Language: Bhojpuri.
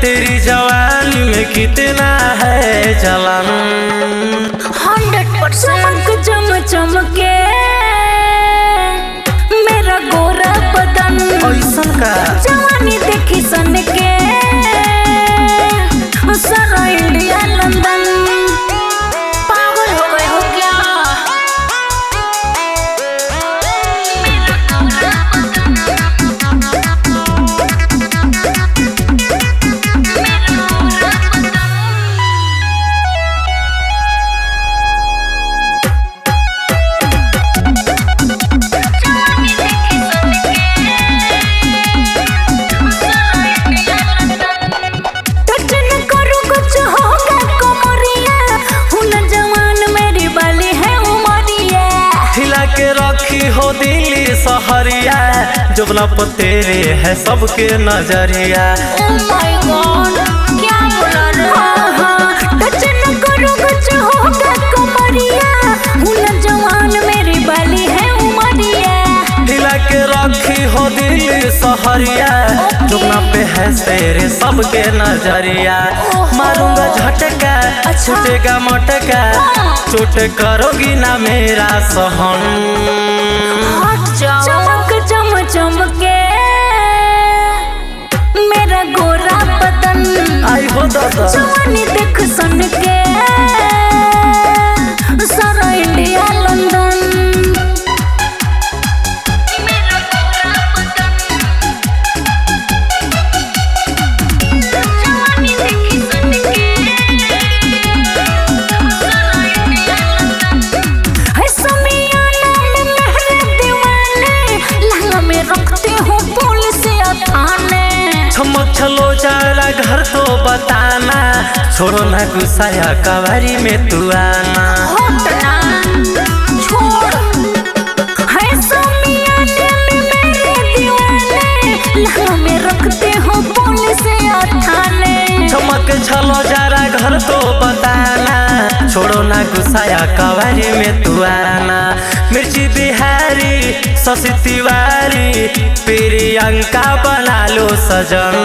तेरी जवानी में कितना है जलन। 100% चमके मेरा गोरा बदन, ऐसन का जवानी देखी सन के सारा इंडिया लंदन पागल हो गए हो क्या? के रखी हो दिल्ली सहरिया, जुबला पर तेरे है सबके नजरिया। Oh my God, क्या बोला रे? टच न करो कुछ होगा कमरिया, हुन जवान मेरी बाली है उमरिया। हिला के रखी हो दिल्ली सहरिया, जुबला पे है तेरे सबके नजरिया। मारूंगा झटका छूटेगा मटका, चोट करोगी ना मेरा सहन। चमक चमके मेरा गोरा बदन, आई हो दादा जवानी देख सन के सारा इंडिया लंदन। चलो जरा घर तो बताना, छोड़ो ना गुस्साया कवारी में तू आना। हटना छोड़ है समियाने में मेरे दीवाने, लहंगा में रखते हो पुलिस या थाने। चमक चलो जरा घर तो बताना, छोड़ो ना गुस्साया कवारी में तू आना। मिर्ची बिहारी शशि तिवारी, प्रियंका बना लो सजन।